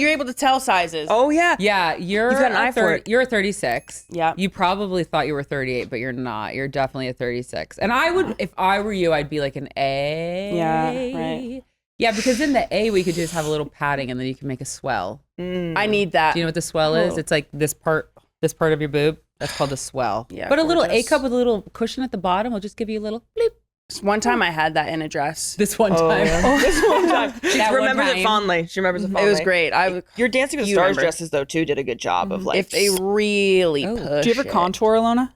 you're able to tell sizes. Oh yeah. Yeah, You've got an eye for it. You're a 36. Yeah. You probably thought you were 38, but you're not. You're definitely a 36. And I would, if I were you, I'd be like an A. Yeah, right. Yeah, because in the A, we could just have a little padding and then you can make a swell. I need that. Do you know what the swell is? It's like this part of your boob. That's called a swell. Yeah, but a little A gorgeous. cup with a little cushion at the bottom will just give you a little bleep. One time I had that in a dress. This one time. This one time. She That one remembers time. it fondly. She remembers it fondly. It was great. Your Dancing with You Stars remember. dresses though too did a good job of like. If they really push Do you ever it, contour, Alona?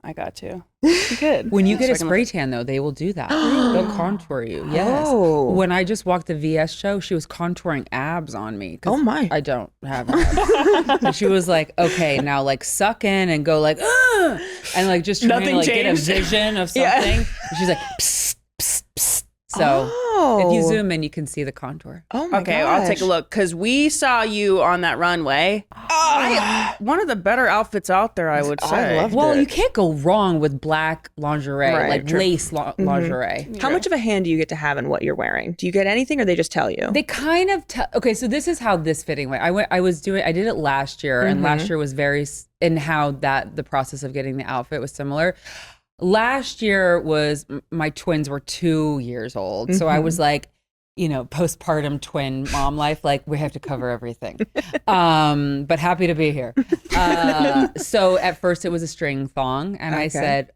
I got to. Good. When you get a So I can spray tan, though, they will do that. They'll contour you. Yes. Oh. When I just walked the VS show, she was contouring abs on me. 'Cause Oh, my. I don't have abs. And she was like, okay, now like suck in and go like, ugh, and like just trying to Nothing like get a changed. vision of something. Yeah. And she's like, psst, psst, psst. So if you zoom in, you can see the contour. Oh my Okay, I'll take a gosh. look because we saw you on that runway. One of the better outfits out there, I would say. I loved Well, it. you can't go wrong with black lingerie, Right, like true. lace lingerie. How much of a hand do you get to have in what you're wearing? Do you get anything, or they just tell you? They kind of okay. So this is how this fitting went. I did it last year, and last year was in how that the process of getting the outfit was similar. Last year was my twins were 2 years old, so I was like, postpartum twin mom life. Like we have to cover everything. But happy to be here. So at first it was a string thong, and I said,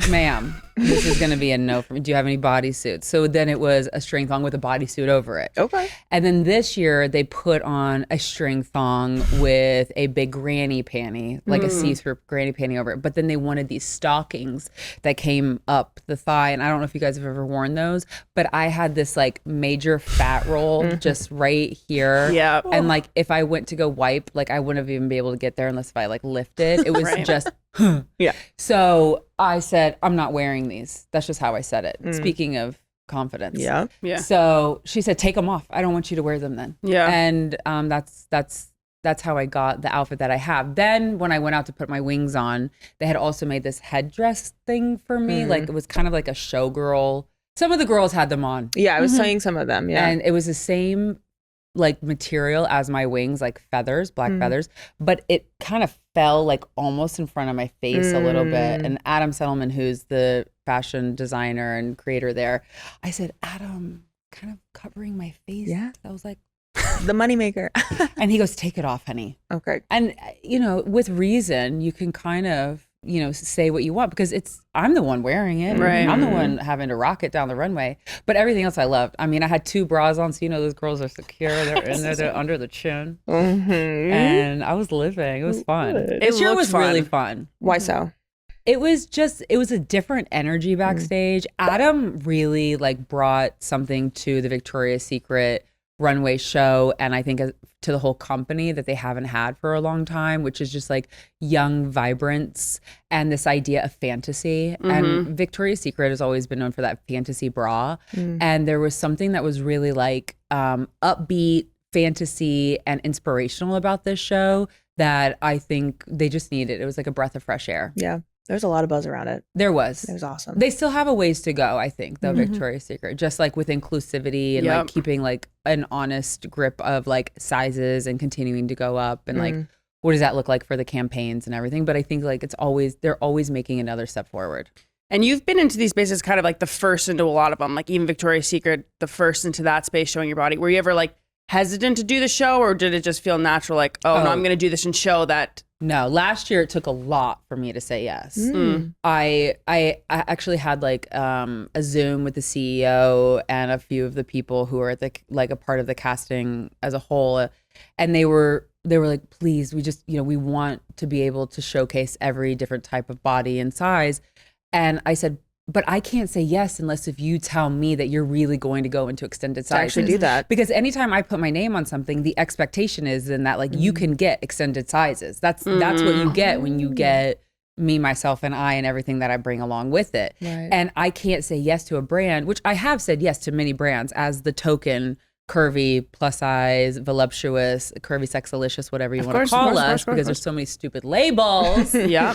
ma'am, this is going to be a no for me. Do you have any bodysuits? So then it was a string thong with a bodysuit over it. Okay. And then this year they put on a string thong with a big granny panty, like a see-through granny panty over it. But then they wanted these stockings that came up the thigh. And I don't know if you guys have ever worn those, but I had this like major fat roll just right here. Yeah. And like if I went to go wipe, like I wouldn't have even be able to get there unless if I like lifted. It was Right. just Yeah. So I said, I'm not wearing these. That's just how I said it. Speaking of confidence. Yeah. Yeah. So she said, take them off. I don't want you to wear them then. Yeah. And that's how I got the outfit that I have. Then when I went out to put my wings on, they had also made this headdress thing for me. Like it was kind of like a showgirl. Some of the girls had them on. Yeah, I was seeing some of them. Yeah. And it was the same like material as my wings, like feathers, black feathers, but it kind of fell like almost in front of my face a little bit. And Adam Settleman, who's the fashion designer and creator there, I said, Adam, kind of covering my face. Yeah. I was like, The moneymaker. and he goes, take it off, honey. Okay. And, with reason, you can kind of, say what you want because I'm the one wearing it. Right. I'm the one having to rock it down the runway. But everything else I loved. I mean, I had 2 bras on, so those girls are secure. They're in there, they're under the chin. And I was living. It was fun. This year looked was fun. really fun. Why so? It was a different energy backstage. Adam really like brought something to the Victoria's Secret runway show, and I think to the whole company that they haven't had for a long time, which is just like young vibrance and this idea of fantasy. And Victoria's Secret has always been known for that fantasy bra. And there was something that was really like upbeat, fantasy, and inspirational about this show that I think they just needed. It was like a breath of fresh air. Yeah. There's a lot of buzz around it. There was. It was awesome. They still have a ways to go, I think, though, Victoria's Secret, just like with inclusivity and like keeping like an honest grip of like sizes and continuing to go up and like what does that look like for the campaigns and everything. But I think like they're always making another step forward. And you've been into these spaces kind of like the first into a lot of them, like even Victoria's Secret, the first into that space showing your body. Were you ever like hesitant to do the show, or did it just feel natural like, no, I'm going to do this and show that? No, last year it took a lot for me to say yes. I actually had like a Zoom with the CEO and a few of the people who are at a part of the casting as a whole, and they were like, please, we just we want to be able to showcase every different type of body and size. And I said, but I can't say yes unless if you tell me that you're really going to go into extended sizes. actually do that. Because anytime I put my name on something, the expectation is then that like you can get extended sizes. That's what you get when you get me, myself, and I and everything that I bring along with it. Right. And I can't say yes to a brand, which I have said yes to many brands as the token curvy, plus size, voluptuous, curvy, sexalicious, whatever you want to call us, because there's so many stupid labels. Yeah.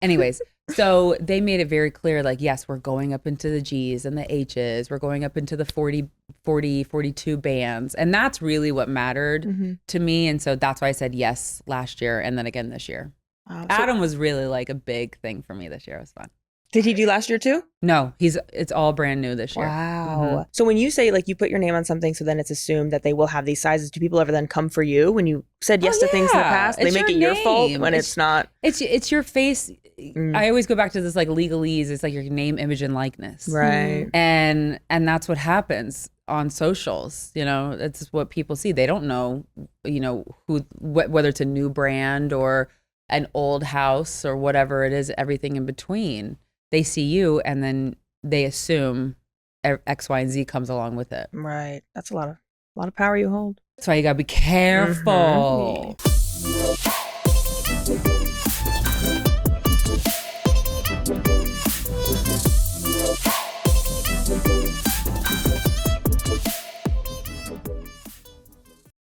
Anyways, so they made it very clear, like, yes, we're going up into the G's and the H's. We're going up into the 40, 42 bands. And that's really what mattered to me. And so that's why I said yes last year and then again this year. Wow. Adam was really like a big thing for me this year. It was fun. Did he do last year too? No, it's all brand new this year. Wow. So when you say like you put your name on something, so then it's assumed that they will have these sizes, do people ever then come for you when you said yes to things in the past? They It's make your it your fault name. when it's not. It's your face. I always go back to this like legalese. It's like your name, image, and likeness. Right. And that's what happens on socials. You know, it's what people see. They don't know, you know, whether it's a new brand or an old house or whatever it is, everything in between. They see you and then they assume X, Y, and Z comes along with it. Right. That's a lot of power you hold. That's why you gotta be careful.